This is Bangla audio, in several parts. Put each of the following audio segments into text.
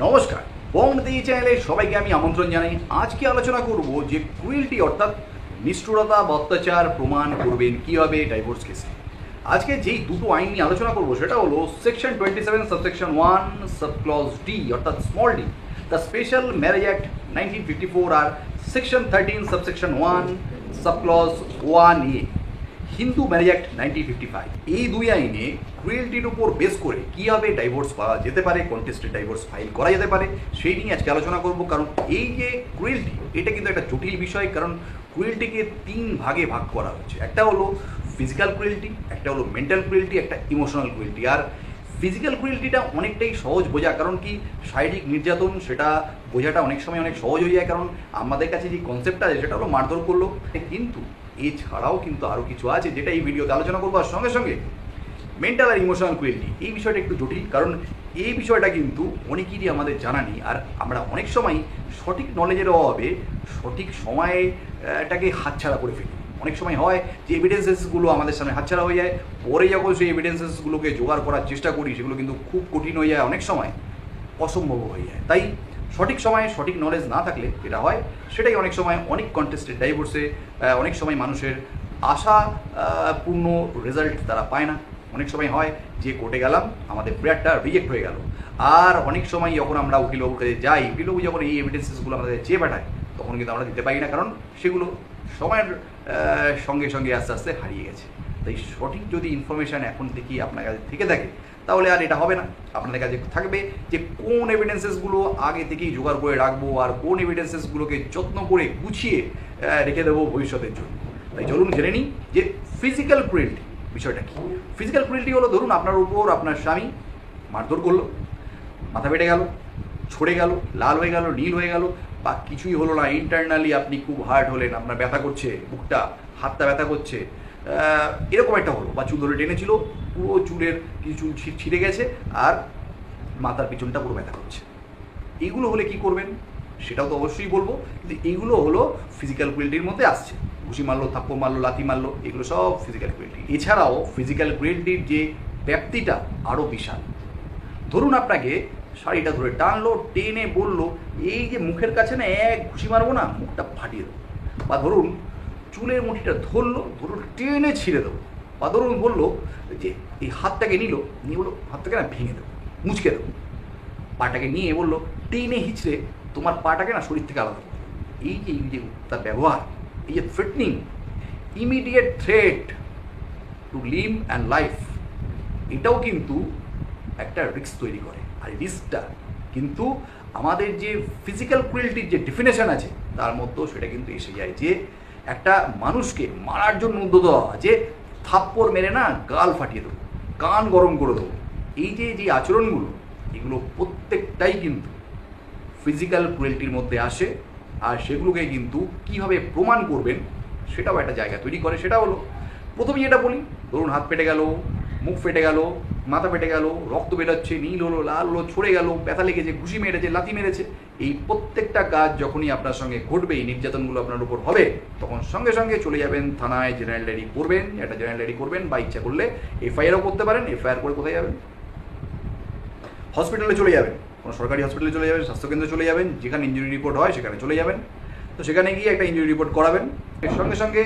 নমস্কার, বংদি চ্যানেলে সবাইকে আমি আমন্ত্রণ জানাই। আজকে আলোচনা করব যে ক্রুয়েলটি অর্থাৎ নিষ্ঠুরতা বা অত্যাচার প্রমাণ করবেন কীভাবে ডাইভোর্স কেসে। আজকে যেই দুটো আইন নিয়ে আলোচনা করব সেটা হলো section 27 subsection 1 sub clause D অর্থাৎ small D the Special Marriage Act 1954 আর section 13 subsection 1 sub clause 1A Hindu Marriage Act 1955। এই দুই আইনে ক্রুয়েলটির উপর বেস করে কীভাবে ডাইভোর্স পাওয়া যেতে পারে, কন্টেস্টেড ডাইভোর্স ফাইল করা যেতে পারে, সেই নিয়ে আজকে আলোচনা করব। কারণ এই যে ক্রুয়েলটি, এটা কিন্তু একটা জটিল বিষয়। কারণ ক্রুয়েলটিকে তিন ভাগে ভাগ করা হচ্ছে। একটা হলো ফিজিক্যাল ক্রুয়েলটি, একটা হলো মেন্টাল ক্রুয়েলটি, একটা ইমোশনাল ক্রুয়েলটি। আর ফিজিক্যাল ক্রুয়েলটিটা অনেকটাই সহজ বোঝা, কারণ কি শারীরিক নির্যাতন সেটা বোঝাটা অনেক সময় অনেক সহজ হয়ে যায়। কারণ আমাদের কাছে যে কনসেপ্টটা আছে সেটা হলো মারধর করলো, কিন্তু এছাড়াও কিন্তু আরও কিছু আছে যেটা এই ভিডিওতে আলোচনা করবো। আর সঙ্গে সঙ্গে মেন্টাল আর ইমোশনাল ক্রুয়েলটি, এই বিষয়টা একটু জটিল, কারণ এই বিষয়টা কিন্তু অনেকেরই আমাদের জানা নেই। আর আমরা অনেক সময় সঠিক নলেজের অভাবে সঠিক সময়ে এটাকে হাতছাড়া করে ফেলি। অনেক সময় হয় যে এভিডেন্সেসগুলো আমাদের সামনে হাতছাড়া হয়ে যায়, পরে যখন সেই এভিডেন্সেসগুলোকে জোগাড় করার চেষ্টা করি সেগুলো কিন্তু খুব কঠিন হয়ে যায়, অনেক সময় অসম্ভব হয়ে যায়। তাই সঠিক সময়ে সঠিক নলেজ না থাকলে যেটা হয় সেটাই অনেক সময় অনেক কন্টেস্টেড ডাইভোর্সে অনেক সময় মানুষের আশা পূর্ণ রেজাল্ট তারা পায় না। অনেক সময় হয় যে কোর্টে গেলাম, আমাদের প্রেয়ারটা রিজেক্ট হয়ে গেল। আর অনেক সময় যখন আমরা উকিলবাবুর কাছে যাই, উকিলবাবু যখন এই এভিডেন্সেসগুলো আমাদের চেয়ে পাঠায়, তখন কিন্তু আমরা দিতে পারি না, কারণ সেগুলো সময়ের সঙ্গে সঙ্গে আস্তে আস্তে হারিয়ে গেছে। তাই সঠিক যদি ইনফরমেশান এখন থেকেই আপনার কাছে থেকে থাকে, তাহলে আর এটা হবে না। আপনাদের কাছে থাকবে যে কোন এভিডেন্সেসগুলো আগে থেকেই জোগাড় করে রাখবো আর কোন এভিডেন্সেসগুলোকে যত্ন করে গুছিয়ে রেখে দেবো ভবিষ্যতের জন্য। তাই চলুন জেনে নিই যে ফিজিক্যাল ক্রুয়েলটি বিষয়টা কী। ফিজিক্যাল ক্রুয়েলটি হলো, ধরুন আপনার উপর আপনার স্বামী মারধর করলো, মাথা ফেটে গেল, ছড়ে গেল, লাল হয়ে গেল, নীল হয়ে গেল, বা কিছুই হলো না, ইন্টারনালি আপনি খুব হার্ট হলেন, আপনার ব্যথা করছে বুকটা, হাতটা ব্যথা করছে, এরকম একটা হলো, বা চুল ধরে টেনেছিল, পুরো চুলের কিছু চুল ছিঁড়ে গেছে আর মাথার পিছনটা পুরো ব্যথা করছে। এইগুলো হলে কি করবেন সেটাও তো অবশ্যই বলবো, কিন্তু এইগুলো হলো ফিজিক্যাল ক্রুয়েলটির মধ্যে আসছে। ঘুষি মারলো, থাপ্পড় মারলো, লাথি মারলো, এগুলো সব ফিজিক্যাল ক্রুয়েলটি। এছাড়াও ফিজিক্যাল ক্রুয়েলটির যে ব্যাপ্তিটা আরও বিশাল। ধরুন আপনাকে শাড়িটা ধরে টানলো, টেনে বললো এই যে মুখের কাছে না এক ঘুষি মারবো না, মুখটা ফাটিয়ে দেবো। বা ধরুন চুলের মুঠিটা ধরলো, ধরুন টেনে ছিঁড়ে দেবো। বা ধরুন বললো যে এই হাতটাকে নিয়ে বললো হাতটাকে না ভেঙে দেবো, মুচকে দেবো। পাটাকে নিয়ে বললো টেনে হিঁচড়ে তোমার পাটাকে না শরীর থেকে আলাদা করবো। এই যে তার ব্যবহার, এই যে threatening, immediate threat to live and life, এটাও কিন্তু একটা রিস্ক তৈরি করে। আর রিস্কটা কিন্তু আমাদের যে ফিজিক্যাল ক্রুয়েলটির যে ডেফিনেশন আছে তার মধ্যেও সেটা কিন্তু এসে যায়, যে একটা মানুষকে মারার জন্য উদ্যত হওয়া, যে থাপ্পড় মেরে না গাল ফাটিয়ে দেবো, কান গরম করে দেবো। এই যে আচরণগুলো, এগুলো প্রত্যেকটাই কিন্তু ফিজিক্যাল ক্রুয়েলটির মধ্যে আসে। আর সেগুলোকে কিন্তু কীভাবে প্রমাণ করবেন সেটাও একটা জায়গা তৈরি করে। সেটা হলো প্রথমেই যেটা বলি, ধরুন হাত ফেটে গেল, মুখ ফেটে গেল, মাথা ফেটে গেল, রক্ত বেরোচ্ছে, নীল হলো, লাল হলো, ছড়ে গেল, ব্যথা লেগেছে, ঘুষি মেরেছে, লাথি মেরেছে, এই প্রত্যেকটা কাজ যখনই আপনার সঙ্গে ঘটবে, এই নির্যাতনগুলো আপনার উপর হবে, তখন সঙ্গে সঙ্গে চলে যাবেন থানায়, জেনারেল ডায়েরি করবেন, একটা জেনারেল ডায়েরি করবেন, বা ইচ্ছা করলে এফআইআরও করতে পারেন। এফআইআর করে কোথায় যাবেন? হসপিটালে চলে যাবেন, কোনো সরকারি হসপিটালে চলে যাবেন, স্বাস্থ্যকেন্দ্রে চলে যাবেন, যেখানে ইনজুরি রিপোর্ট হয় সেখানে চলে যাবেন। তো সেখানে গিয়ে একটা ইনজুরি রিপোর্ট করাবেন। এর সঙ্গে সঙ্গে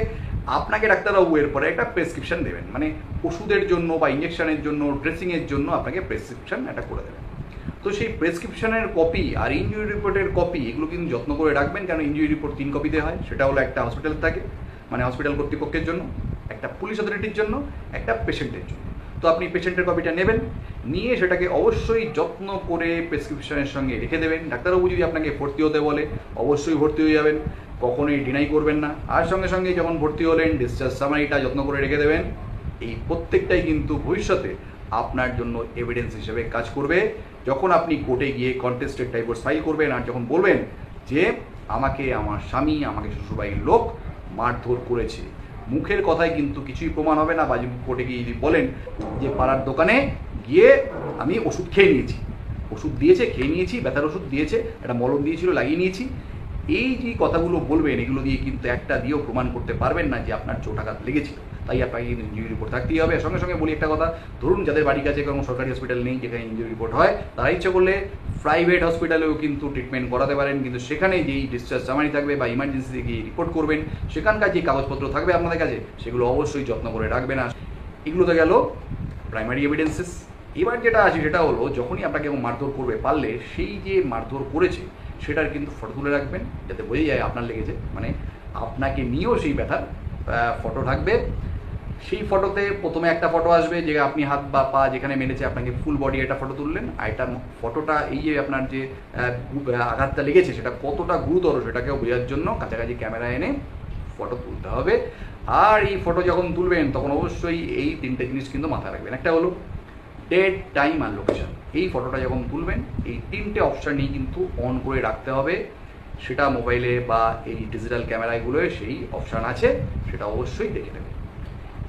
আপনাকে ডাক্তারবাবু এরপরে একটা প্রেসক্রিপশান দেবেন, মানে ওষুধের জন্য বা ইঞ্জেকশনের জন্য, ড্রেসিংয়ের জন্য আপনাকে প্রেসক্রিপশান একটা করে দেবেন। তো সেই প্রেসক্রিপশানের কপি আর ইনজুরি রিপোর্টের কপি, এগুলো কিন্তু যত্ন করে রাখবেন, কারণ ইনজুরি রিপোর্ট 3 কপিতে হয়। সেটা হলো একটা হসপিটালে থাকে, মানে হসপিটাল কর্তৃপক্ষের জন্য, একটা পুলিশ অথরিটির জন্য, একটা পেশেন্টের জন্য। তো আপনি পেশেন্টের কপিটা নেবেন, নিয়ে সেটাকে অবশ্যই যত্ন করে প্রেসক্রিপশনের সঙ্গে রেখে দেবেন। ডাক্তারবাবু যদি আপনাকে ভর্তি হতে বলে অবশ্যই ভর্তি হয়ে যাবেন, কখনোই ডিনাই করবেন না। আর সঙ্গে সঙ্গে যখন ভর্তি হলেন ডিসচার্জ সামারিটা যত্ন করে রেখে দেবেন। এই প্রত্যেকটাই কিন্তু ভবিষ্যতে আপনার জন্য এভিডেন্স হিসেবে কাজ করবে। যখন আপনি কোর্টে গিয়ে কন্টেস্টেড ডাইভোর্স ফাইল করবেন আর যখন বলবেন যে আমাকে আমার স্বামী, আমাকে শ্বশুরবাড়ির লোক মারধর করেছে, মুখের কথায় কিন্তু কিছুই প্রমাণ হবে না। বা কোর্টে গিয়ে যদি বলেন যে পাড়ার দোকানে গিয়ে আমি ওষুধ খেয়ে নিয়েছি, ওষুধ দিয়েছে খেয়ে নিয়েছি, ব্যথার ওষুধ দিয়েছে, একটা মলম দিয়েছিল লাগিয়ে নিয়েছি, এই যে কথাগুলো বলবেন, এগুলো দিয়ে কিন্তু একটা দিয়েও প্রমাণ করতে পারবেন না যে আপনার চোটাঘাত লেগেছিল। তাই আপনাকে কিন্তু ইনজুরি রিপোর্ট থাকতেই হবে। সঙ্গে সঙ্গে বলি একটা কথা, ধরুন যাদের বাড়ির কাছে কোনো সরকারি হসপিটাল নেই যেখানে ইনজুরি রিপোর্ট হয়, তারা ইচ্ছে করলে প্রাইভেট হসপিটালেও কিন্তু ট্রিটমেন্ট করাতে পারেন, কিন্তু সেখানে যেই ডিসচার্জ সামারি থাকবে বা ইমার্জেন্সিতে গিয়ে রিপোর্ট করবেন, সেখানকার যে কাগজপত্র থাকবে আপনাদের কাছে সেগুলো অবশ্যই যত্ন করে রাখবেন। এগুলো তো গেল প্রাইমারি এভিডেন্সেস। এবার যেটা আছে সেটা হলো, যখনই আপনাকে মারধর করবে পারলে সেই যে মারধর করেছে সেটার কিন্তু ফটো তুলে রাখবেন, যাতে বোঝা যায় আপনার লেগেছে, মানে আপনাকে নিয়েও সেই ব্যথার ফটো থাকবে। সেই ফটোতে প্রথমে একটা ফটো আসবে যে আপনি হাত বা পা যেখানে মেরেছে আপনাকে ফুল বডি একটা ফটো তুললেন, আর এটা ফটোটা এই যে আপনার যে আঘাতটা লেগেছে সেটা কতটা গুরুতর সেটাকেও বোঝার জন্য কাছাকাছি ক্যামেরা এনে ফটো তুলতে হবে। আর এই ফটো যখন তুলবেন তখন অবশ্যই এই তিনটে জিনিস কিন্তু মাথায় রাখবেন। একটা হলো ডেট, টাইম আর লোকেশন। এই ফটোটা যখন তুলবেন এই তিনটে অপশানই কিন্তু অন করে রাখতে হবে, সেটা মোবাইলে বা এই ডিজিটাল ক্যামেরাগুলোয় সেই অপশান আছে, সেটা অবশ্যই দেখে নেবে।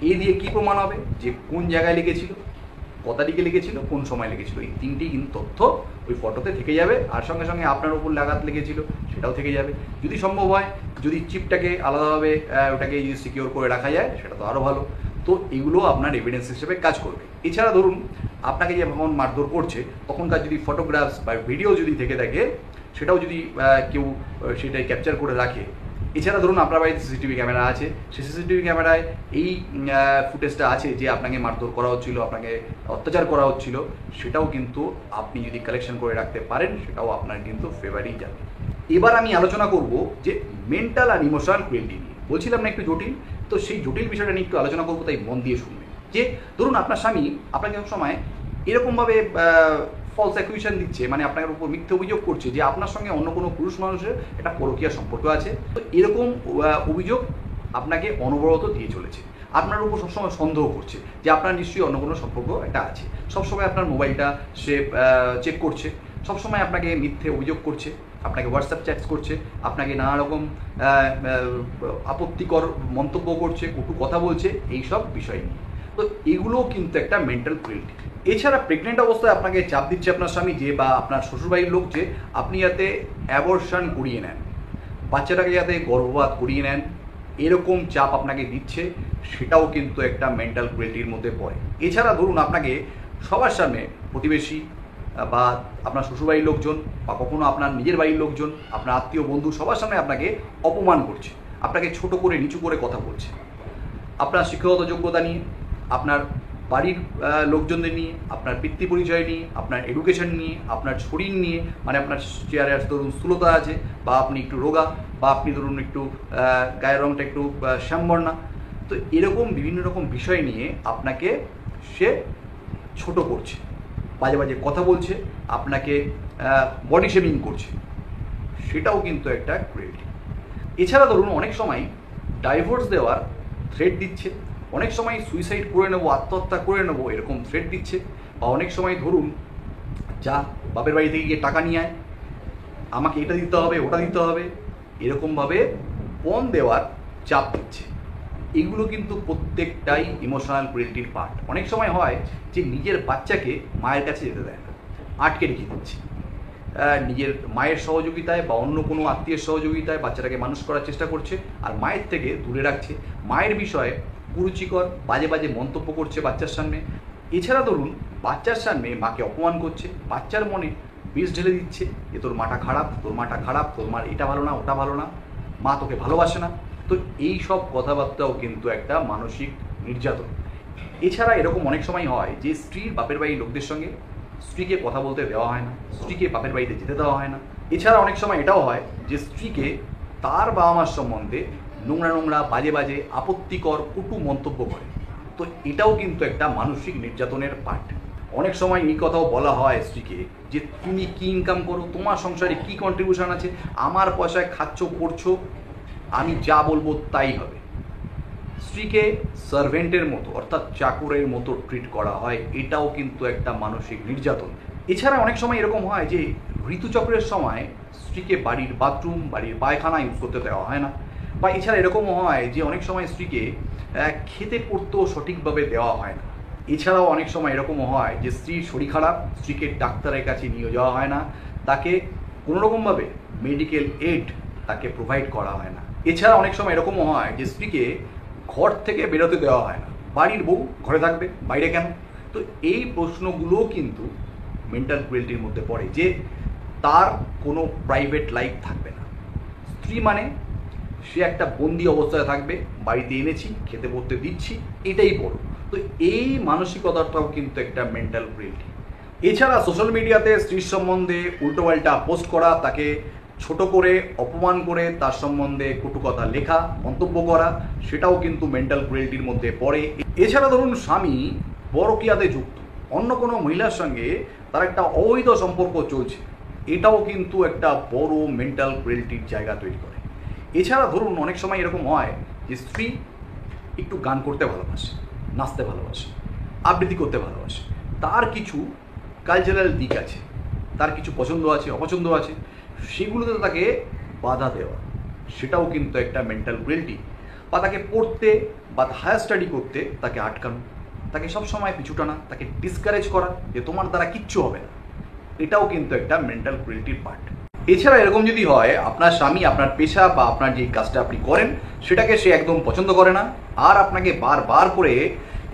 এই দিয়ে কী প্রমাণ হবে যে কোন জায়গায় লেগেছিল, কত দিকে লেগেছিল, কোন সময় লেগেছিল, এই তিনটেই কিন্তু তথ্য ওই ফটোতে থেকে যাবে। আর সঙ্গে সঙ্গে আপনার উপর আঘাত লেগেছিল সেটাও থেকে যাবে। যদি সম্ভব হয়, যদি চিপটাকে আলাদাভাবে ওটাকে যদি সিকিওর করে রাখা যায় সেটা তো আরও ভালো। তো এগুলো আপনার এভিডেন্স হিসেবে কাজ করবে। এছাড়া ধরুন আপনাকে যখন মারধর করছে তখনকার যদি ফটোগ্রাফস বা ভিডিও যদি থেকে থাকে, সেটাও যদি কেউ সেটাই ক্যাপচার করে রাখে। এছাড়া ধরুন আপনার বাড়িতে সিসিটিভি ক্যামেরা আছে, সেই সিসিটিভি ক্যামেরায় এই ফুটেজটা আছে যে আপনাকে মারধর করা হচ্ছিল, আপনাকে অত্যাচার করা হচ্ছিল, সেটাও কিন্তু আপনি যদি কালেকশন করে রাখতে পারেন সেটাও আপনার কিন্তু ফেভারেই যাবে। এবার আমি আলোচনা করব যে মেন্টাল আর ইমোশনাল ক্রুয়েলটি নিয়ে। বলছিলাম না একটু জটিল, তো সেই জটিল বিষয়টা নিয়ে একটু আলোচনা করবো, তাই মন দিয়ে শুনবেন। যে ধরুন আপনার স্বামী আপনাকে সব সময় এরকমভাবে ফলস অ্যাকুইশন দিচ্ছে, মানে আপনার উপর মিথ্যে অভিযোগ করছে যে আপনার সঙ্গে অন্য কোনো পুরুষ মানুষের একটা পরকীয়া সম্পর্ক আছে। তো এরকম অভিযোগ আপনাকে অনবরত দিয়ে চলেছে, আপনার উপর সবসময় সন্দেহ করছে যে আপনার নিশ্চয়ই অন্য কোনো সম্পর্ক একটা আছে। সবসময় আপনার মোবাইলটা সে চেক করছে, সবসময় আপনাকে মিথ্যে অভিযোগ করছে, আপনাকে হোয়াটসঅ্যাপ চ্যাটস করছে, আপনাকে নানা রকম আপত্তিকর মন্তব্য করছে, কটু কথা বলছে, এইসব বিষয় নিয়ে। তো এগুলোও কিন্তু একটা মেন্টাল ক্রুয়েলটি। এছাড়া প্রেগনেন্ট অবস্থায় আপনাকে চাপ দিচ্ছে আপনার স্বামী যে, বা আপনার শ্বশুরবাড়ির লোক যে আপনি যাতে অ্যাবর্শন করিয়ে নেন, বাচ্চাটাকে যাতে গর্ভপাত করিয়ে নেন, এরকম চাপ আপনাকে দিচ্ছে, সেটাও কিন্তু একটা মেন্টাল ক্রুয়েলটির মধ্যে পড়ে। এছাড়া ধরুন আপনাকে সবার সামনে প্রতিবেশী বা আপনার শ্বশুরবাড়ির লোকজন বা কখনো আপনার নিজের বাড়ির লোকজন, আপনার আত্মীয় বন্ধু সবার সামনে আপনাকে অপমান করছে, আপনাকে ছোট করে নিচু করে কথা বলছে, আপনার শিক্ষাগত যোগ্যতা নিয়ে, আপনার বাড়ির লোকজনদের নিয়ে, আপনার পিতৃ পরিচয় নিয়ে, আপনার এডুকেশন নিয়ে, আপনার শরীর নিয়ে, মানে আপনার চেয়ারে ধরুন স্থূলতা আছে, বা আপনি একটু রোগা, বা আপনি ধরুন একটু গায়ের রঙটা একটু শ্যামবর্ণা। তো এরকম বিভিন্ন রকম বিষয় নিয়ে আপনাকে সে ছোট করছে, বাজে বাজে কথা বলছে, আপনাকে বডি শেমিং করছে, সেটাও কিন্তু একটা ক্রুয়েলটি। এছাড়া ধরুন অনেক সময় ডাইভোর্স দেওয়ার থ্রেট দিচ্ছে, অনেক সময় সুইসাইড করে নেবো, আত্মহত্যা করে নেবো এরকম থ্রেট দিচ্ছে, বা অনেক সময় ধরুন যা বাপের বাড়ি থেকে গিয়ে টাকা নিয়ে আয়, আমাকে এটা দিতে হবে ওটা দিতে হবে, এরকমভাবে পণ দেওয়ার চাপ দিচ্ছে। এগুলো কিন্তু প্রত্যেকটাই ইমোশনাল ক্রুয়েলটির পার্ট। অনেক সময় হয় যে নিজের বাচ্চাকে মায়ের কাছে যেতে দেয় না, আটকে রেখে দিচ্ছে, নিজের মায়ের সহযোগিতায় বা অন্য কোনো আত্মীয়ের সহযোগিতায় বাচ্চাটাকে মানুষ করার চেষ্টা করছে, আর মায়ের থেকে দূরে রাখছে, মায়ের বিষয়ে কুরুচিকর বাজে বাজে মন্তব্য করছে বাচ্চার সামনে। এছাড়া ধরুন বাচ্চার সামনে মাকে অপমান করছে, বাচ্চার মনে বিষ ঢেলে দিচ্ছে যে তোর মাটা খারাপ, তোর মাটা খারাপ, তোর মার এটা ভালো না ওটা ভালো না, মা তোকে ভালোবাসে না। তো এই সব কথাবার্তাও কিন্তু একটা মানসিক নির্যাতন। এছাড়া এরকম অনেক সময় হয় যে স্ত্রীর বাপের বাড়ির লোকদের সঙ্গে স্ত্রীকে কথা বলতে দেওয়া হয় না, স্ত্রীকে বাপের বাড়িতে যেতে দেওয়া হয় না। এছাড়া অনেক সময় এটাও হয় যে স্ত্রীকে তার বাবা মার সম্বন্ধে নোংরা নোংরা বাজে বাজে আপত্তিকর কটু মন্তব্য করে। তো এটাও কিন্তু একটা মানসিক নির্যাতনের পার্ট। অনেক সময় এই কথাও বলা হয় স্ত্রীকে যে তুমি কি ইনকাম করো, তোমার সংসারে কি কন্ট্রিবিউশন আছে, আমার পয়সায় খাচ্ছ পড়ছো, আমি যা বলবো তাই হবে। স্ত্রীকে সার্ভেন্টের মতো অর্থাৎ চাকরের মতো ট্রিট করা হয়, এটাও কিন্তু একটা মানসিক নির্যাতন। এছাড়া অনেক সময় এরকম হয় যে ঋতুচক্রের সময় স্ত্রীকে বাড়ির বাথরুম, বাড়ির পায়খানা ইউজ করতে দেওয়া হয় না, বা এছাড়া এরকমও হয় যে অনেক সময় স্ত্রীকে খেতে পড়তেও সঠিকভাবে দেওয়া হয় না। এছাড়াও অনেক সময় এরকমও হয় যে স্ত্রীর শরীর খারাপ, স্ত্রীকে ডাক্তারের কাছে নিয়ে যাওয়া হয় না, তাকে কোনোরকমভাবে মেডিকেল এড তাকে প্রোভাইড করা হয় না। এছাড়া অনেক সময় এরকমও হয় যে স্ত্রীকে ঘর থেকে বেরোতে দেওয়া হয় না, বাড়ির বউ ঘরে থাকবে, বাইরে কেন? তো এই প্রশ্নগুলোও কিন্তু মেন্টাল ক্রুয়েলটির মধ্যে পড়ে, যে তার কোনো প্রাইভেট লাইফ থাকবে না। স্ত্রী মানে সে একটা বন্দি অবস্থায় থাকবে, বাড়িতে এনেছি, খেতে পড়তে দিচ্ছি, এটাই বড়। তো এই মানসিকতাটাও কিন্তু একটা মেন্টাল ক্রুয়েলটি। এছাড়া সোশ্যাল মিডিয়াতে স্ত্রীর সম্বন্ধে উল্টোপাল্টা পোস্ট করা, তাকে ছোট করে অপমান করে তার সম্বন্ধে কটু কথা লেখা, মন্তব্য করা, সেটাও কিন্তু মেন্টাল ক্রুয়েলটির মধ্যে পড়ে। এছাড়া ধরুন স্বামী পরকীয়াতে যুক্ত, অন্য কোনো মহিলার সঙ্গে তার একটা অবৈধ সম্পর্ক চলছে, এটাও কিন্তু একটা বড় মেন্টাল ক্রুয়েলটির জায়গা তৈরি করে। এছাড়া ধরুন অনেক সময় এরকম হয় যে স্ত্রী একটু গান করতে ভালোবাসে, নাচতে ভালোবাসে, আবৃত্তি করতে ভালোবাসে, তার কিছু কালচারাল দিক আছে, তার কিছু পছন্দ আছে, অপছন্দ আছে, সেগুলোতে তাকে বাধা দেওয়া, সেটাও কিন্তু একটা মেন্টাল ক্রুয়েলটি। বা তাকে পড়তে বা হায়ার স্টাডি করতে তাকে আটকানো, তাকে সবসময় পিছু টানা, তাকে ডিসকারেজ করা যে তোমার দ্বারা কিচ্ছু হবে না, এটাও কিন্তু একটা মেন্টাল ক্রুয়েলটির পার্ট। এছাড়া এরকম যদি হয়, আপনার স্বামী আপনার পেশা বা আপনার যে কাজটা আপনি করেন সেটাকে সে একদম পছন্দ করে না, আর আপনাকে বারবার করে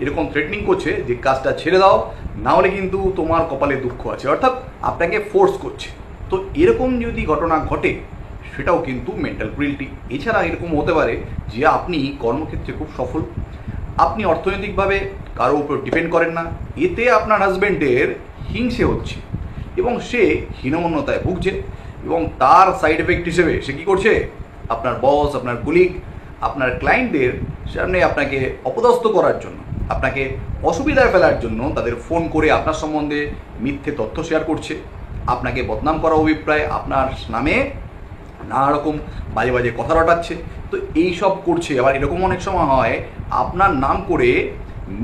এরকম থ্রেটনিং করছে যে কাজটা ছেড়ে দাও, না হলে কিন্তু তোমার কপালে দুঃখ আছে, অর্থাৎ আপনাকে ফোর্স করছে, তো এরকম যদি ঘটনা ঘটে সেটাও কিন্তু মেন্টাল ক্রুয়েলটি। এছাড়া এরকম হতে পারে যে আপনি কর্মক্ষেত্রে খুব সফল, আপনি অর্থনৈতিকভাবে কারো উপর ডিপেন্ড করেন না, এতে আপনার হাজব্যান্ডের হিংসে হচ্ছে এবং সে হীনমন্যতায় ভুগছে, এবং তার সাইড এফেক্ট হিসেবে সে কী করছে, আপনার বস, আপনার কলিগ, আপনার ক্লায়েন্টদের সামনে আপনাকে অপদস্থ করার জন্য, আপনাকে অসুবিধায় ফেলার জন্য তাদের ফোন করে আপনার সম্বন্ধে মিথ্যে তথ্য শেয়ার করছে, আপনাকে বদনাম করা অভিপ্রায় আপনার নামে নানা রকম বাজে বাজে কথা রটাচ্ছে। তো এই সব করছে। আবার এরকম অনেক সময় হয় আপনার নাম করে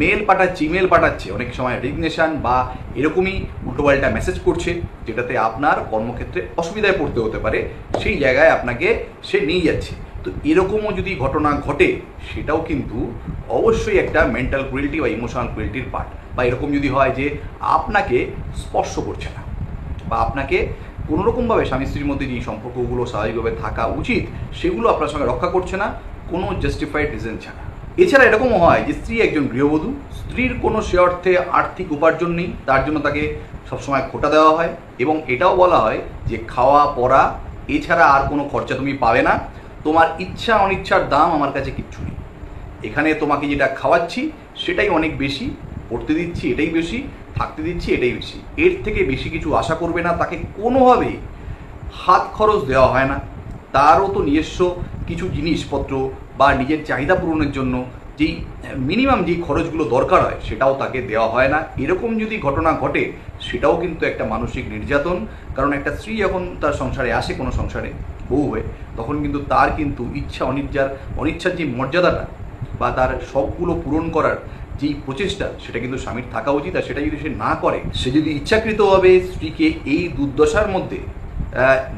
মেল পাঠাচ্ছে, ইমেল পাঠাচ্ছে, অনেক সময় রেজিগনেশন বা এরকমই উল্টোপাল্টা মেসেজ করছে, যেটাতে আপনার কর্মক্ষেত্রে অসুবিধায় পড়তে হতে পারে, সেই জায়গায় আপনাকে সে নিয়ে যাচ্ছে। তো এরকমও যদি ঘটনা ঘটে সেটাও কিন্তু অবশ্যই একটা মেন্টাল ক্রুয়েলটি বা ইমোশনাল ক্রুয়েলটির পার্ট। বা এরকম যদি হয় যে আপনাকে স্পর্শ করছে না, বা আপনাকে কোনোরকমভাবে স্বামী স্ত্রীর মধ্যে যে সম্পর্কগুলো স্বাভাবিকভাবে থাকা উচিত সেগুলো আপনার সঙ্গে রক্ষা করছে না কোনো জাস্টিফাইড রিজন ছাড়া। এছাড়া এরকমও হয় যে স্ত্রী একজন গৃহবধূ, স্ত্রীর কোনো সে অর্থে আর্থিক উপার্জন নেই, তার জন্য তাকে সবসময় খোটা দেওয়া হয় এবং এটাও বলা হয় যে খাওয়া পড়া এছাড়া আর কোনো খরচা তুমি পাবে না, তোমার ইচ্ছা অনিচ্ছার দাম আমার কাছে কিচ্ছু নেই, এখানে তোমাকে যেটা খাওয়াচ্ছি সেটাই অনেক বেশি, পড়তে দিচ্ছি এটাই বেশি, থাকতে দিচ্ছি এটাই বেশি, এর থেকে বেশি কিছু আশা করবে না। তাকে কোনোভাবেই হাত খরচ দেওয়া হয় না, তারও তো নিজস্ব কিছু জিনিসপত্র বা নিজের চাহিদা পূরণের জন্য যেই মিনিমাম যেই খরচগুলো দরকার হয় সেটাও তাকে দেওয়া হয় না। এরকম যদি ঘটনা ঘটে সেটাও কিন্তু একটা মানসিক নির্যাতন। কারণ একটা স্ত্রী যখন তার সংসারে আসে, কোনো সংসারে বউ হয়ে, তখন কিন্তু তার কিন্তু ইচ্ছা অনিচ্ছার যে মর্যাদাটা বা তার শখগুলো পূরণ করার যেই প্রচেষ্টা সেটা কিন্তু স্বামীর থাকা উচিত। আর সেটা যদি সে না করে, সে যদি ইচ্ছাকৃতভাবে স্ত্রীকে এই দুর্দশার মধ্যে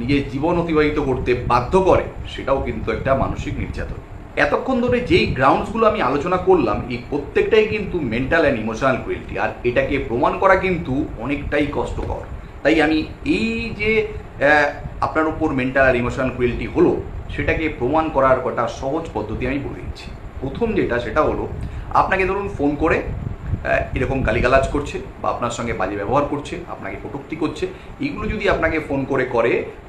নিজের জীবন অতিবাহিত করতে বাধ্য করে, সেটাও কিন্তু একটা মানসিক নির্যাতন। এতক্ষণ ধরে যেই গ্রাউন্ডসগুলো আমি আলোচনা করলাম, এই প্রত্যেকটাই কিন্তু মেন্টাল অ্যান্ড ইমোশনাল ক্রুয়েলটি, আর এটাকে প্রমাণ করা কিন্তু অনেকটাই কষ্টকর। তাই আমি এই যে আপনার উপর মেন্টাল আর ইমোশনাল ক্রুয়েলটি হলো, সেটাকে প্রমাণ করার একটা সহজ পদ্ধতি আমি বলে দিচ্ছি। প্রথম যেটা, সেটা হলো আপনাকে ধরুন ফোন করে এরকম গালিগালাজ করছে বা আপনার সঙ্গে বাজে ব্যবহার করছে, আপনাকে কটূক্তি করছে, এগুলো যদি আপনাকে ফোন করে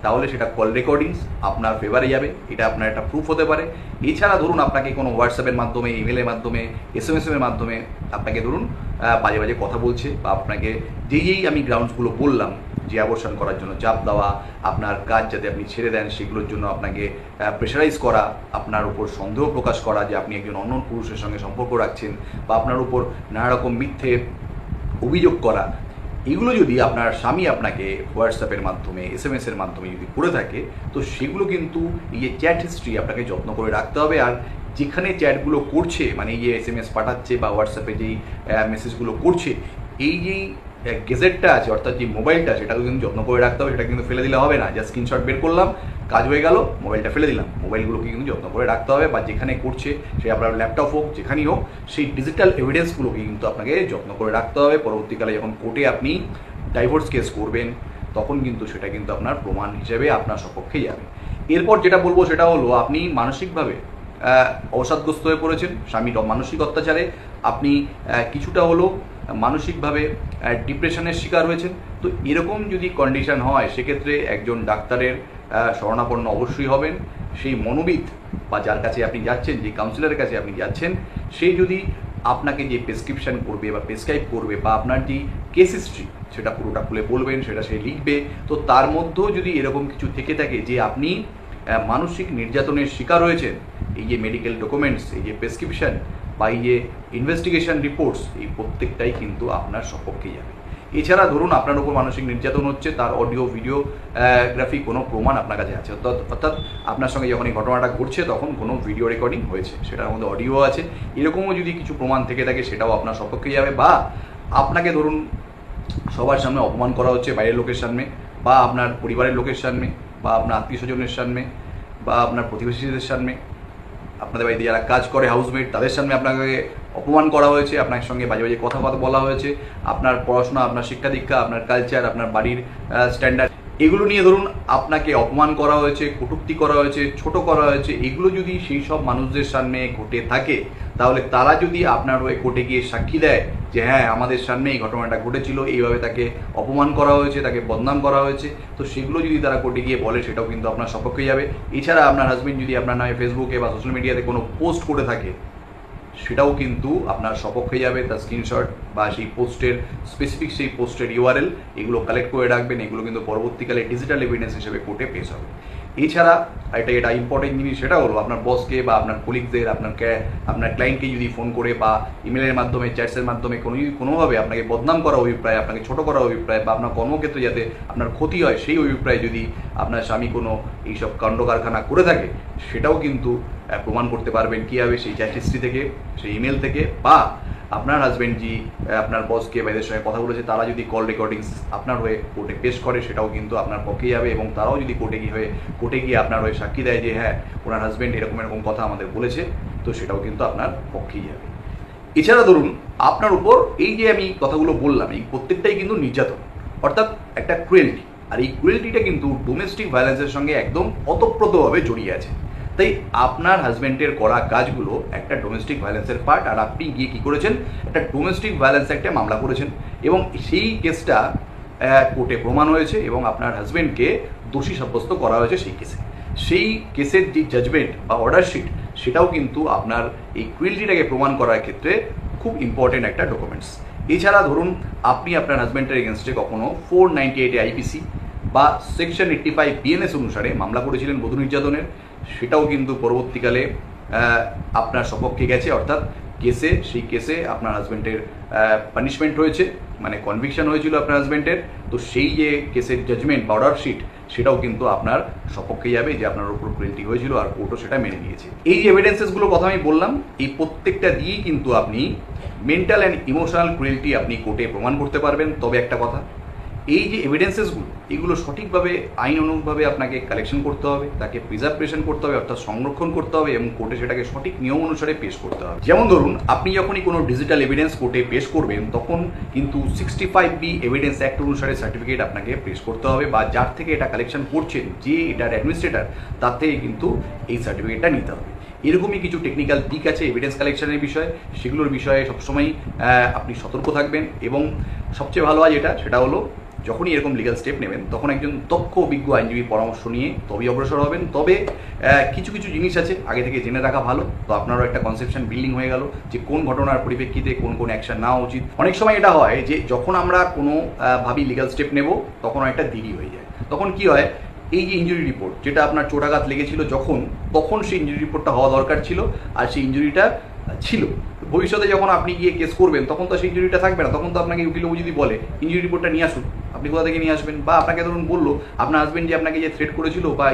তাহলে সেটা কল রেকর্ডিংস আপনার ফেভারে যাবে, এটা আপনার একটা প্রুফ হতে পারে। এছাড়া ধরুন আপনাকে কোনো হোয়াটসঅ্যাপের মাধ্যমে, ইমেলের মাধ্যমে, এসএমএসের মাধ্যমে আপনাকে ধরুন বাজে বাজে কথা বলছে, বা আপনাকে যেই আমি গ্রাউন্ডসগুলো বললাম, যে অ্যাবর্শন করার জন্য চাপ দেওয়া, আপনার কাজ যাতে আপনি ছেড়ে দেন সেগুলোর জন্য আপনাকে প্রেশারাইজ করা, আপনার উপর সন্দেহ প্রকাশ করা যে আপনি একজন অন্য পুরুষের সঙ্গে সম্পর্ক রাখছেন, বা আপনার উপর নানা রকম মিথ্যে অভিযোগ করা, এগুলো যদি আপনার স্বামী আপনাকে হোয়াটসঅ্যাপের মাধ্যমে, এসএমএসের মাধ্যমে যদি করে থাকে, তো সেগুলো কিন্তু এই যে চ্যাট হিস্ট্রি আপনাকে যত্ন করে রাখতে হবে। আর যেখানে চ্যাটগুলো করছে, মানে এই যে এসএমএস পাঠাচ্ছে বা হোয়াটসঅ্যাপে যেই মেসেজগুলো করছে, এই যেই গেজেটটা আছে, অর্থাৎ যে মোবাইলটা, সেটাকে কিন্তু যত্ন করে রাখতে হবে। সেটা কিন্তু ফেলে দিলে হবে না, যা স্ক্রিনশট বের করলাম, কাজ হয়ে গেল, মোবাইলটা ফেলে দিলাম। মোবাইলগুলোকে কিন্তু যত্ন করে রাখতে হবে, বা যেখানে করছে, সে আপনার ল্যাপটপ হোক, যেখানেই হোক, সেই ডিজিটাল এভিডেন্সগুলোকে কিন্তু আপনাকে যত্ন করে রাখতে হবে। পরবর্তীকালে যখন কোর্টে আপনি ডাইভোর্স কেস করবেন, তখন কিন্তু সেটা কিন্তু আপনার প্রমাণ হিসেবে আপনার সপক্ষে যাবে। এরপর যেটা বলবো সেটা হলো, আপনি মানসিকভাবে অবসাদগ্রস্ত হয়ে পড়েছেন, স্বামীর মানসিক অত্যাচারে আপনি কিছুটা হলেও মানসিকভাবে ডিপ্রেশনের শিকার হয়েছেন। তো এরকম যদি কন্ডিশন হয় সেক্ষেত্রে একজন ডাক্তারের শরণাপন্ন অবশ্যই হবেন। সেই মনোবিদ বা যার কাছে আপনি যাচ্ছেন, যে কাউন্সিলরের কাছে আপনি যাচ্ছেন, সে যদি আপনাকে যে প্রেসক্রিপশান করবে বা প্রেসক্রাইব করবে বা আপনার যে কেস হিস্ট্রি সেটা পুরোটা খুলে বলবেন, সেটা সে লিখবে। তো তার মধ্যেও যদি এরকম কিছু থেকে থাকে যে আপনি মানসিক নির্যাতনের শিকার হয়েছেন, এই যে মেডিকেল ডকুমেন্টস, এই যে প্রেসক্রিপশান বা এই যে ইনভেস্টিগেশন রিপোর্টস, এই প্রত্যেকটাই কিন্তু আপনার সপক্ষে যাবে। এছাড়া ধরুন আপনার উপর মানসিক নির্যাতন হচ্ছে, তার অডিও ভিডিওগ্রাফি কোনো প্রমাণ আপনার কাছে আছে, অর্থাৎ আপনার সঙ্গে যখন এই ঘটনাটা ঘটছে তখন কোনো ভিডিও রেকর্ডিং হয়েছে, সেটার মধ্যে অডিও আছে, এরকমও যদি কিছু প্রমাণ থেকে থাকে সেটাও আপনার সপক্ষে যাবে। বা আপনাকে ধরুন সবার সামনে অপমান করা হচ্ছে, বাইরের লোকের সামনে বা আপনার পরিবারের লোকের সামনে বা আপনার আত্মীয় স্বজনের সামনে বা আপনার প্রতিবেশীদের সামনে, আপনাদের বাড়িতে যারা কাজ করে হাউসমেট তাদের সামনে আপনাকে অপমান করা হয়েছে, আপনার সঙ্গে বাজে বাজে কথাবার্তা বলা হয়েছে, আপনার পড়াশোনা, আপনার শিক্ষা দীক্ষা, আপনার কালচার, আপনার বাড়ির স্ট্যান্ডার্ড, এগুলো নিয়ে ধরুন আপনাকে অপমান করা হয়েছে, কটূক্তি করা হয়েছে, ছোট করা হয়েছে, এগুলো যদি সেই সব মানুষদের সামনে ঘটে থাকে তাহলে তারা যদি আপনার হয়ে কোর্টে গিয়ে সাক্ষী দেয় যে হ্যাঁ আমাদের সামনে এই ঘটনাটা ঘটেছিল, এইভাবে তাকে অপমান করা হয়েছে, তাকে বদনাম করা হয়েছে, তো সেগুলো যদি তারা কোর্টে গিয়ে বলে সেটাও কিন্তু আপনার সপক্ষে যাবে। এছাড়া আপনার হাজবেন্ড যদি আপনার নামে ফেসবুকে বা সোশ্যাল মিডিয়াতে কোনো পোস্ট করে থাকে সেটাও কিন্তু আপনার সপক্ষে যাবে। তার স্ক্রিনশট বা সেই পোস্টের স্পেসিফিক সেই পোস্টের ইউআরএল এগুলো কালেক্ট করে রাখবেন, এগুলো কিন্তু পরবর্তীকালে ডিজিটাল এভিডেন্স হিসেবে কোর্টে পেশ হবে। এছাড়া এটা ইম্পর্টেন্ট জিনিস, সেটা হলো আপনার বসকে বা আপনার কলিগদের, আপনার ক্লায়েন্টকে যদি ফোন করে বা ইমেলের মাধ্যমে, চ্যাটসের মাধ্যমে কোনোভাবে আপনাকে বদনাম করা অভিপ্রায়, আপনাকে ছোট করা অভিপ্রায় বা আপনার কর্মক্ষেত্রে যাতে আপনার ক্ষতি হয় সেই অভিপ্রায় যদি আপনার স্বামী কোনো এইসব কাণ্ড কারখানা করে থাকে সেটাও কিন্তু প্রমাণ করতে পারবেন কীভাবে, সেই চ্যাট হিস্ট্রি থেকে, সেই ইমেল থেকে, বা আপনার হাজব্যান্ড যে আপনার বসকে বা এদের সঙ্গে কথা বলেছে তারা যদি কল রেকর্ডিংস আপনার হয়ে কোর্টে পেশ করে সেটাও কিন্তু আপনার পক্ষে যাবে। এবং তারাও যদি কোর্টে গিয়ে আপনার হয়ে সাক্ষী দেয় যে হ্যাঁ ওনার হাজব্যান্ড এরকম এরকম কথা আমাদের বলেছে, তো সেটাও কিন্তু আপনার পক্ষেই যাবে। এছাড়া ধরুন আপনার উপর এই যে আমি কথাগুলো বললাম এই প্রত্যেকটাই কিন্তু নির্যাতন, অর্থাৎ একটা ক্রুয়েলটি, আর এই ক্রুয়েলটিটা কিন্তু ডোমেস্টিক ভায়োলেন্সের সঙ্গে একদম ওতপ্রোতভাবে জড়িয়ে আছে। তাই আপনার হাজব্যান্ডের করা কাজগুলো একটা ডোমেস্টিক ভায়োলেন্সের পার্ট, আর আপনি গিয়ে কী করেছেন, একটা ডোমেস্টিক ভায়োলেন্স একটা মামলা করেছেন এবং সেই কেসটা কোর্টে প্রমাণ হয়েছে এবং আপনার হাজব্যান্ডকে দোষী সাব্যস্ত করা হয়েছে সেই কেসের যে জাজমেন্ট বা অর্ডার শিট সেটাও কিন্তু আপনার এই ক্রুয়েলটিটাকে প্রমাণ করার ক্ষেত্রে খুব ইম্পর্টেন্ট একটা ডকুমেন্টস। এছাড়া ধরুন আপনি আপনার হাজব্যান্ডের এগেনস্টে কখনো 498 আইপিসি বা সেকশন 85 বিএনএস অনুসারে মামলা করেছিলেন বধূ নির্যাতনের, সেটাও কিন্তু পরবর্তীকালে আপনার সপক্ষে গেছে, অর্থাৎ সেই কেসে আপনার হাজব্যান্ডের পানিশমেন্ট হয়েছে, মানে কনভিকশন হয়েছিল আপনার হাজব্যান্ডের। তো সেই যে কেসের জাজমেন্ট বা অর্ডার শিট সেটাও কিন্তু আপনার সপক্ষে যাবে যে আপনার উপর ক্রুয়েলটি হয়েছিল, আর কোর্টও সেটা মেনে নিয়েছে। এই যে এভিডেন্সেসগুলো কথা আমি বললাম, এই প্রত্যেকটা দিয়েই কিন্তু আপনি মেন্টাল অ্যান্ড ইমোশনাল ক্রুয়েলটি আপনি কোর্টে প্রমাণ করতে পারবেন। তবে একটা কথা, এই যে এভিডেন্সেসগুলো এগুলো সঠিকভাবে আইন অনুগভাবে আপনাকে কালেকশন করতে হবে, তাকে প্রিজার্ভেশন করতে হবে, অর্থাৎ সংরক্ষণ করতে হবে এবং কোর্টে সেটাকে সঠিক নিয়ম অনুসারে পেশ করতে হবে। যেমন ধরুন আপনি যখনই কোনো ডিজিটাল এভিডেন্স কোর্টে পেশ করবেন তখন কিন্তু 65B এভিডেন্স অ্যাক্ট অনুসারে সার্টিফিকেট আপনাকে পেশ করতে হবে, বা যার থেকে এটা কালেকশন করছেন যে এটার অ্যাডমিনিস্ট্রেটর তার থেকে কিন্তু এই সার্টিফিকেটটা নিতে হবে। এরকমই কিছু টেকনিক্যাল দিক আছে এভিডেন্স কালেকশনের বিষয়ে, সেগুলোর বিষয়ে সবসময় আপনি সতর্ক থাকবেন। এবং সবচেয়ে ভালো হয় সেটা হলো যখনই এরকম লিগাল স্টেপ নেবেন তখন একজন দক্ষ অভিজ্ঞ আইনজীবীর পরামর্শ নিয়ে তবেই অগ্রসর হবেন। তবে কিছু কিছু জিনিস আছে আগে থেকে জেনে রাখা ভালো, তো আপনারও একটা কনসেপশন বিল্ডিং হয়ে গেল যে কোন ঘটনার পরিপ্রেক্ষিতে কোন অ্যাকশন নেওয়া উচিত। অনেক সময় এটা হয় যে যখন আমরা কোনো ভাবি লিগাল স্টেপ নেব তখন একটা দেরি হয়ে যায়। তখন কি হয়, এই যে ইঞ্জুরি রিপোর্ট যেটা আপনার চোটাঘাত লেগেছিল তখন সেই ইঞ্জুরি রিপোর্টটা হওয়া দরকার ছিল, আর সেই ইঞ্জুরিটা ছিল। ভবিষ্যতে যখন আপনি গিয়ে কেস করবেন তখন তো সেই ইঞ্জুরিটা থাকবে না, তখন তো আপনাকে উকিলবাবু যদি বলে ইঞ্জুরি রিপোর্টটা নিয়ে আসুন, আপনি কোথা থেকে নিয়ে আসবেন? বা আপনাকে ধরুন বললো আপনার হাজবেন্ড যে আপনাকে যে থ্রেট করেছিল বা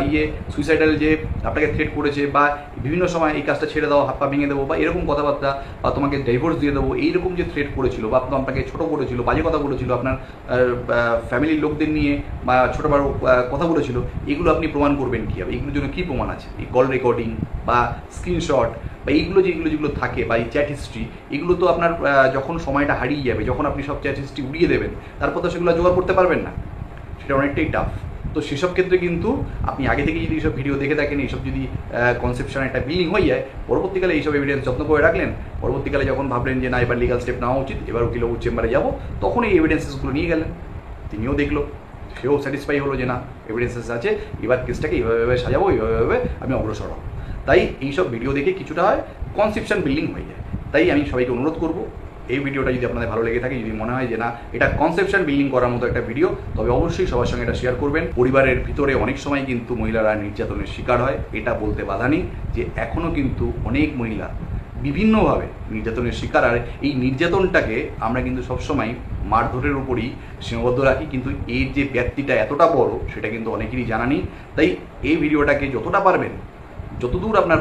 সুইসাইডাল যে আপনাকে থ্রেট করেছে বা বিভিন্ন সময় এই কাজটা ছেড়ে দাও, হাত পা ভেঙে দেবো বা এরকম কথাবার্তা, বা তোমাকে ডাইভোর্স দিয়ে দেবো, এইরকম যে থ্রেট করেছিল বা আপনাকে ছোটো করেছিল, বাজে কথা বলেছিল, আপনার ফ্যামিলির লোকদের নিয়ে বা ছোটো বড়ো কথা বলেছিল, এগুলো আপনি প্রমাণ করবেন কী হবে? এগুলোর জন্য কী প্রমাণ আছে? এই কল রেকর্ডিং বা স্ক্রিনশট বা যেগুলো থাকে বা এই চ্যাট হিস্ট্রি, এগুলো তো আপনার যখন সময়টা হারিয়ে যাবে, যখন আপনি সব চ্যাট হিস্ট্রি উড়িয়ে দেবেন তারপর তো সেগুলো জোগাড় করতে পারবেন না, সেটা অনেকটাই টাফ। তো সেসব ক্ষেত্রে কিন্তু আপনি আগে থেকে যদি এইসব ভিডিও দেখে থাকেন, এইসব যদি কনসেপশন একটা বিলিং হয়ে যায়, পরবর্তীকালে এইসব এভিডেন্স যত্ন করে রাখলেন, পরবর্তীকালে যখন ভাবলেন যে না এবার লিগাল স্টেপ নেওয়া উচিত, এবার উকিলবাবুর চেম্বারে যাবো, তখন এই এভিডেন্সেসগুলো নিয়ে গেলেন, তিনিও দেখলো, সেও স্যাটিসফাই হলো যে না এভিডেন্সেস আছে, এবার কেসটাকে এইভাবে সাজাবো, এইভাবে আমি অগ্রসর হবো। তাই এইসব ভিডিও দেখে কিছুটা হয় কনসেপশন বিল্ডিং হয়ে যায়। তাই আমি সবাইকে অনুরোধ করবো, এই ভিডিওটা যদি আপনাদের ভালো লেগে থাকে, যদি মনে হয় যে না এটা কনসেপশন বিল্ডিং করার মতো একটা ভিডিও, তবে অবশ্যই সবার সঙ্গে এটা শেয়ার করবেন। পরিবারের ভিতরে অনেক সময় কিন্তু মহিলারা নির্যাতনের শিকার হয়, এটা বলতে বাধা নেই যে এখনও কিন্তু অনেক মহিলা বিভিন্নভাবে নির্যাতনের শিকার। আর এই নির্যাতনটাকে আমরা কিন্তু সবসময় মারধরের উপরই সীমাবদ্ধ রাখি, কিন্তু এর যে ব্যাপ্তিটা এতটা বড় সেটা কিন্তু অনেকেরই জানা নেই। তাই এই ভিডিওটাকে যতটা পারবেন, যতদূর আপনার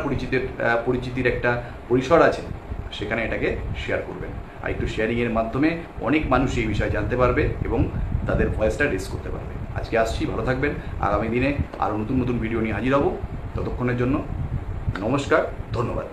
পরিচিতির একটা পরিসর আছে, সেখানে এটাকে শেয়ার করবেন। আর একটু শেয়ারিংয়ের মাধ্যমে অনেক মানুষ এই বিষয়ে জানতে পারবে এবং তাদের ভয়েসটা রেজ করতে পারবে। আজকে আসছি, ভালো থাকবেন। আগামী দিনে আরও নতুন নতুন ভিডিও নিয়ে হাজির হব। ততক্ষণের জন্য নমস্কার, ধন্যবাদ।